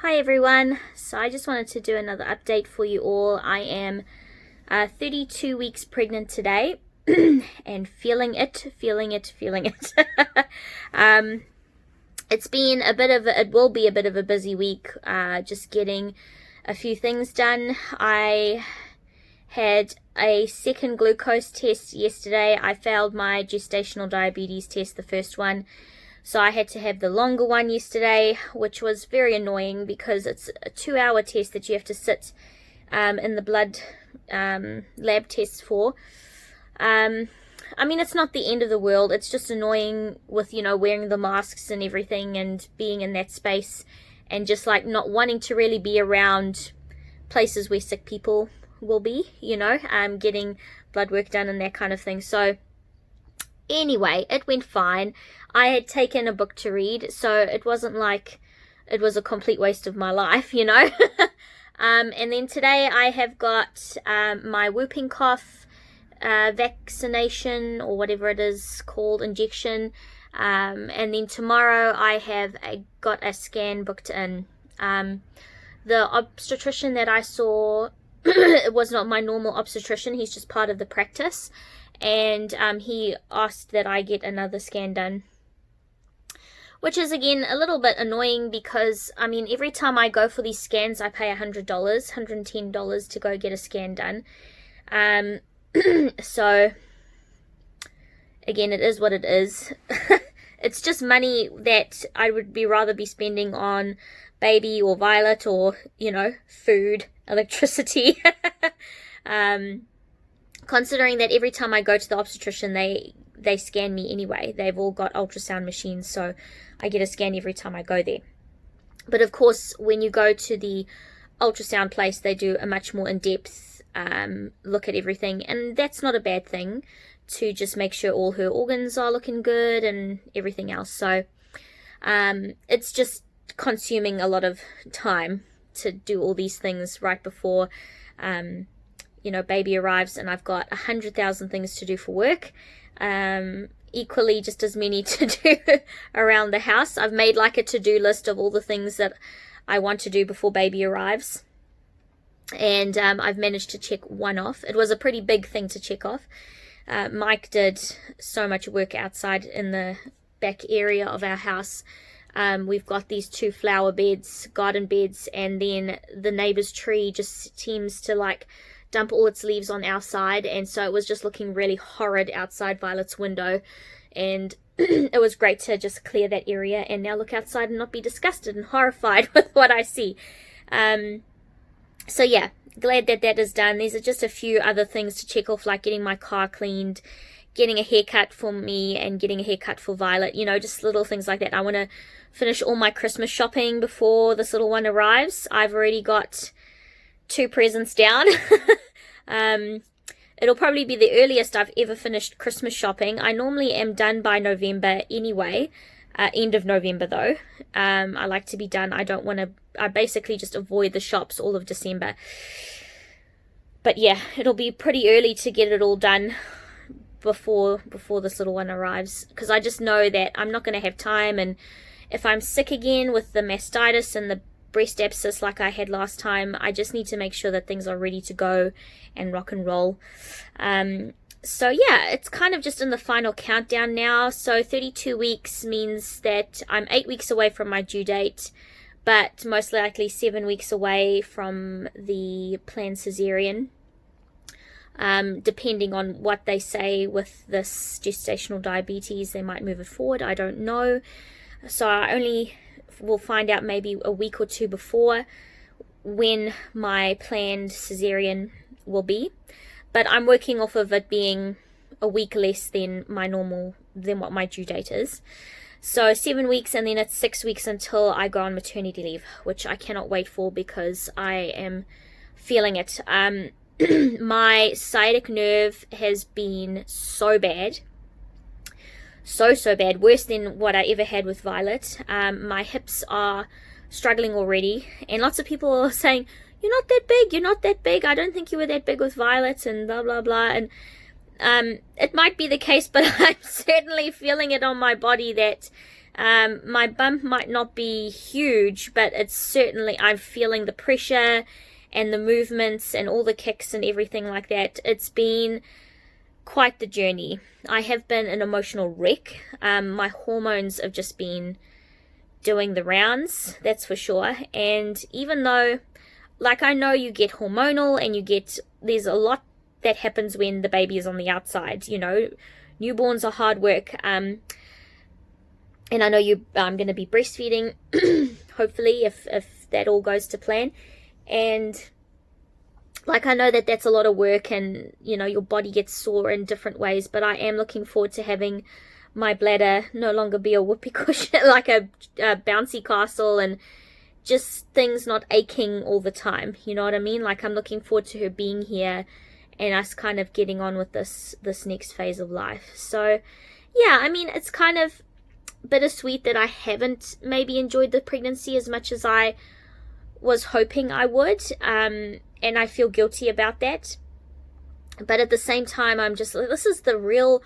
Hi everyone, so I just wanted to do another update for you all. I am 32 weeks pregnant today and feeling it. It's been it will be a bit of a busy week, just getting a few things done. I had a second glucose test yesterday. I failed my gestational diabetes test, the first one. So I had to have the longer one yesterday, which was very annoying because it's a 2-hour test that you have to sit in the blood lab tests for. I mean, it's not the end of the world. It's just annoying with, wearing the masks and everything and being in that space and just like not wanting to really be around places where sick people will be, getting blood work done and that kind of thing. So anyway, it went fine. I had taken a book to read, so it wasn't like it was a complete waste of my life, and then today I have got my whooping cough vaccination, or whatever it is called, injection. And then tomorrow I have got a scan booked in. The obstetrician that I saw, it was not my normal obstetrician. He's just part of the practice. And he asked that I get another scan done, which is again a little bit annoying because I mean every time I go for these scans I pay $100, $110 to go get a scan done. So again, it is what it is. It's just money that I would rather be spending on baby or Violet or food, electricity. Considering that every time I go to the obstetrician, they scan me anyway. They've all got ultrasound machines, so I get a scan every time I go there. But of course, when you go to the ultrasound place, they do a much more in-depth look at everything, and that's not a bad thing, to just make sure all her organs are looking good and everything else. So it's just consuming a lot of time to do all these things right before baby arrives, and I've got 100,000 things to do for work. Equally just as many to do around the house. I've made like a to-do list of all the things that I want to do before baby arrives, and I've managed to check one off. It was a pretty big thing to check off. Mike did so much work outside in the back area of our house. We've got these 2 flower beds, garden beds, and then the neighbor's tree just seems to like dump all its leaves on our side, and so it was just looking really horrid outside Violet's window, and it was great to just clear that area and now look outside and not be disgusted and horrified with what I see. So yeah, glad that that is done. There's just a few other things to check off, like getting my car cleaned, getting a haircut for me, and getting a haircut for Violet, just little things like that. I want to finish all my Christmas shopping before this little one arrives. I've already got 2 presents down. It'll probably be the earliest I've ever finished Christmas shopping. I normally am done by November anyway, end of November though. I like to be done. I basically just avoid the shops all of December. But yeah, it'll be pretty early to get it all done before this little one arrives, because I just know that I'm not going to have time, and if I'm sick again with the mastitis and the breast abscess like I had last time, I just need to make sure that things are ready to go and rock and roll. So yeah, it's kind of just in the final countdown now. So 32 weeks means that I'm 8 weeks away from my due date, but most likely 7 weeks away from the planned cesarean. Depending on what they say with this gestational diabetes, they might move it forward. I don't know. So I only will find out maybe a week or 2 before when my planned cesarean will be. But I'm working off of it being a week less than what my due date is. So 7 weeks, and then it's 6 weeks until I go on maternity leave, which I cannot wait for because I am feeling it. My sciatic nerve has been so bad. So bad, worse than what I ever had with Violet. My hips are struggling already, and lots of people are saying, you're not that big, I don't think you were that big with Violet, and blah blah blah. And it might be the case, but I'm certainly feeling it on my body that My bump might not be huge, but it's certainly, I'm feeling the pressure and the movements and all the kicks and everything like that. It's been quite the journey. I have been an emotional wreck. My hormones have just been doing the rounds, that's for sure. And even though, like, I know you get hormonal and there's a lot that happens when the baby is on the outside, newborns are hard work. And I know I'm going to be breastfeeding, hopefully, if that all goes to plan. And like, I know that that's a lot of work, and your body gets sore in different ways, but I am looking forward to having my bladder no longer be a whoopee cushion, like a bouncy castle, and just things not aching all the time. You know what I mean? Like, I'm looking forward to her being here and us kind of getting on with this next phase of life. So yeah, I mean, it's kind of bittersweet that I haven't maybe enjoyed the pregnancy as much as I was hoping I would, and I feel guilty about that. But at the same time, I'm just like, this is the real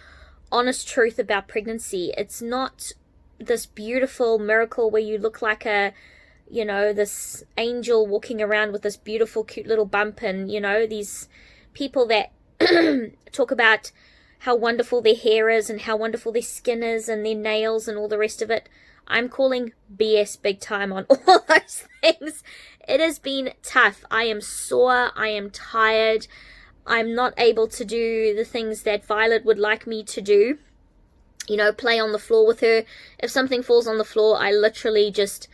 honest truth about pregnancy. It's not this beautiful miracle where you look like this angel walking around with this beautiful cute little bump, and these people that talk about how wonderful their hair is and how wonderful their skin is and their nails and all the rest of it. I'm calling BS big time on all those things. It has been tough. I am sore. I am tired. I'm not able to do the things that Violet would like me to do. Play on the floor with her. If something falls on the floor, I literally just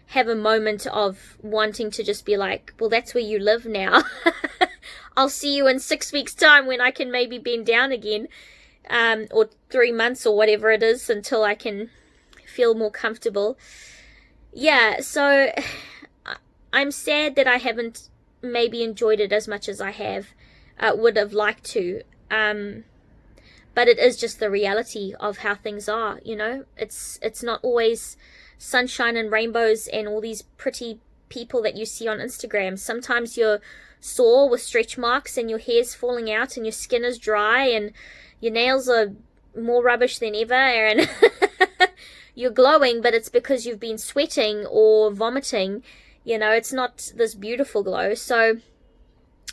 have a moment of wanting to just be like, well, that's where you live now. I'll see you in 6 weeks' time when I can maybe bend down again, or 3 months or whatever it is until I can feel more comfortable. Yeah, so I'm sad that I haven't maybe enjoyed it as much as I would have liked to. But it is just the reality of how things are, It's not always sunshine and rainbows and all these pretty people that you see on Instagram. Sometimes you're sore with stretch marks and your hair's falling out and your skin is dry and your nails are more rubbish than ever, and you're glowing, but it's because you've been sweating or vomiting. It's not this beautiful glow. So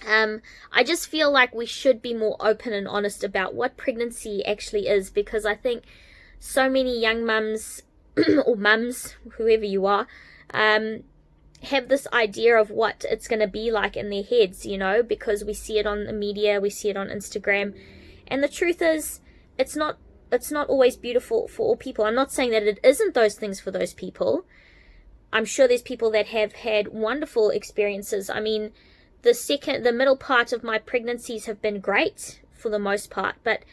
I just feel like we should be more open and honest about what pregnancy actually is, because I think so many young mums or mums, whoever you are, have this idea of what it's going to be like in their heads, because we see it on the media, we see it on Instagram, and the truth is, it's not always beautiful for all people. I'm not saying that it isn't those things for those people. I'm sure there's people that have had wonderful experiences. I mean, the middle part of my pregnancies have been great for the most part, but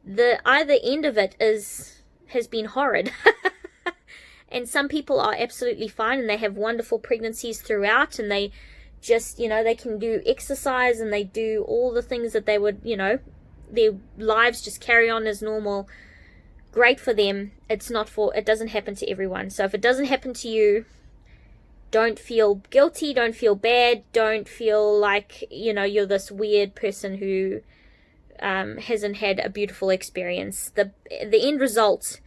the either end of it has been horrid. And some people are absolutely fine and they have wonderful pregnancies throughout, and they just, they can do exercise and they do all the things that they would, their lives just carry on as normal. Great for them. It doesn't happen to everyone. So if it doesn't happen to you, don't feel guilty, don't feel bad, don't feel like, you're this weird person who hasn't had a beautiful experience. The end result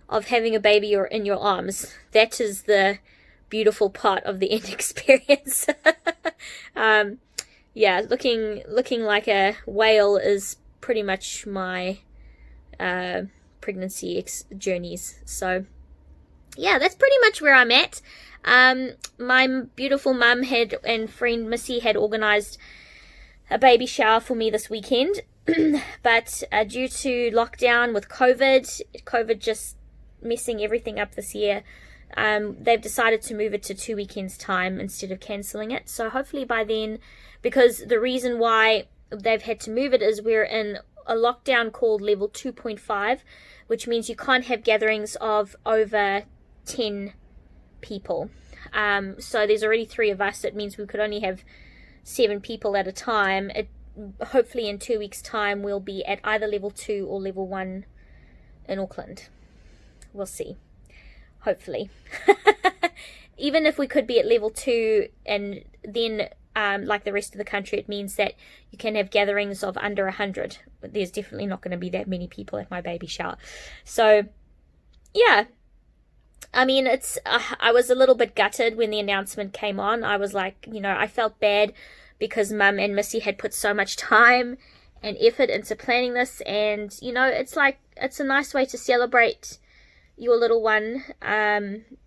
of having a baby or in your arms, that is the beautiful part of the end experience. Yeah, looking like a whale is pretty much my pregnancy journeys. So yeah, that's pretty much where I'm at. My beautiful mum and friend Missy had organized a baby shower for me this weekend, but due to lockdown with COVID just messing everything up this year, they've decided to move it to 2 weekends time instead of cancelling it. So hopefully by then, because the reason why they've had to move it is we're in a lockdown called level 2.5, which means you can't have gatherings of over 10 people. So there's already 3 of us. It means we could only have 7 people at a time. Hopefully in 2 weeks time we'll be at either level 2 or level 1 in Auckland. We'll see. Hopefully. Even if we could be at level 2 and then like the rest of the country, it means that you can have gatherings of under 100. There's definitely not going to be that many people at my baby shower. So yeah, I mean, I was a little bit gutted when the announcement came on. I was like, I felt bad because Mum and Missy had put so much time and effort into planning this, and it's like, it's a nice way to celebrate your little one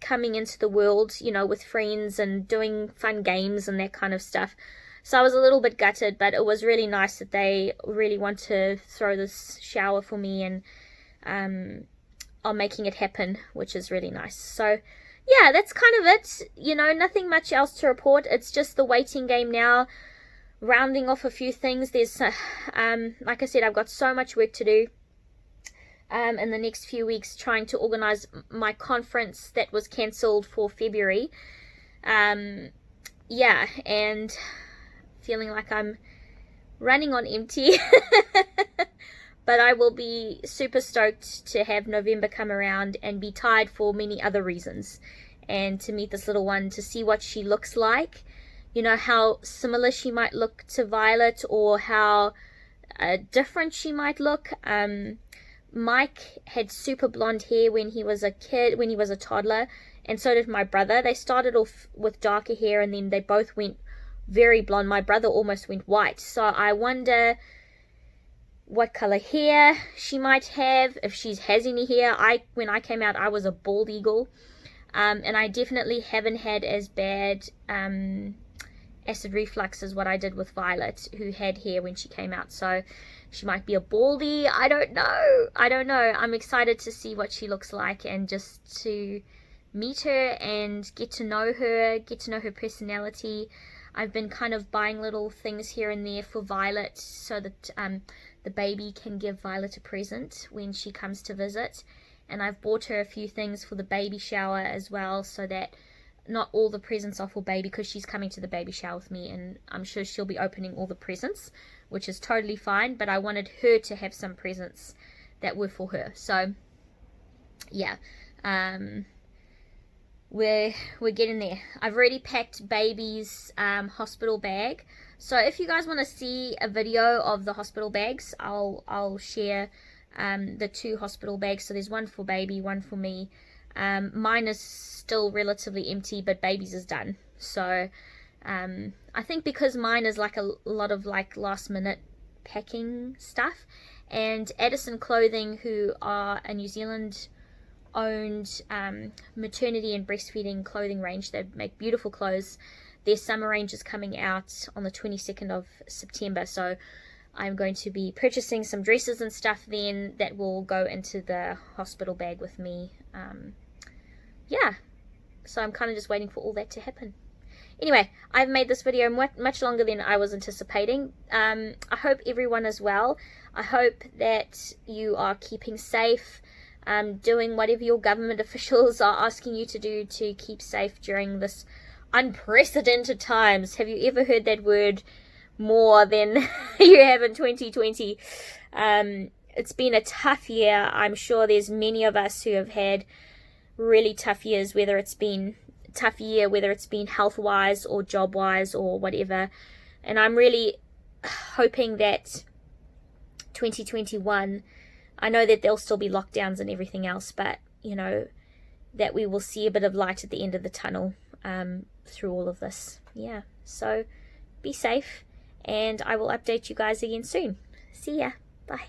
coming into the world, with friends and doing fun games and that kind of stuff. So I was a little bit gutted, but it was really nice that they really want to throw this shower for me and are making it happen, which is really nice. So yeah, that's kind of it. Nothing much else to report. It's just the waiting game now, rounding off a few things. There's like I said, I've got so much work to do in the next few weeks, trying to organize my conference that was cancelled for February. Yeah, and feeling like I'm running on empty. But I will be super stoked to have November come around and be tired for many other reasons, and to meet this little one, to see what she looks like, how similar she might look to Violet, or how different she might look. Myke had super blonde hair when he was a kid, when he was a toddler, and so did my brother. They started off with darker hair and then they both went very blonde. My brother almost went white. So I wonder what color hair she might have, if she has any hair. When I came out, I was a bald eagle, and I definitely haven't had as bad acid reflux as what I did with Violet, who had hair when she came out. So she might be a baldy. I don't know. I'm excited to see what she looks like, and just to meet her and get to know her personality. I've been kind of buying little things here and there for Violet, so that the baby can give Violet a present when she comes to visit. And I've bought her a few things for the baby shower as well, so that not all the presents are for baby, because she's coming to the baby shower with me, and I'm sure she'll be opening all the presents, which is totally fine. But I wanted her to have some presents that were for her. So yeah, we're getting there. I've already packed baby's hospital bag. So if you guys want to see a video of the hospital bags, I'll share the 2 hospital bags. So there's one for baby, one for me. Mine is still relatively empty, but baby's is done. So I think because mine is like a lot of like last minute packing stuff, and Addison Clothing, who are a New Zealand owned maternity and breastfeeding clothing range, they make beautiful clothes. Their summer range is coming out on the 22nd of September, so I'm going to be purchasing some dresses and stuff then that will go into the hospital bag with me. Yeah, so I'm kind of just waiting for all that to happen. Anyway, I've made this video much longer than I was anticipating. I hope everyone is well. I hope that you are keeping safe, doing whatever your government officials are asking you to do to keep safe during this unprecedented times. Have you ever heard that word more than you have in 2020? It's been a tough year. I'm sure there's many of us who have had really tough years, whether it's been health-wise or job-wise or whatever. And I'm really hoping that 2021, I know that there'll still be lockdowns and everything else, but that we will see a bit of light at the end of the tunnel through all of this. Yeah, so be safe, and I will update you guys again soon. See ya. Bye.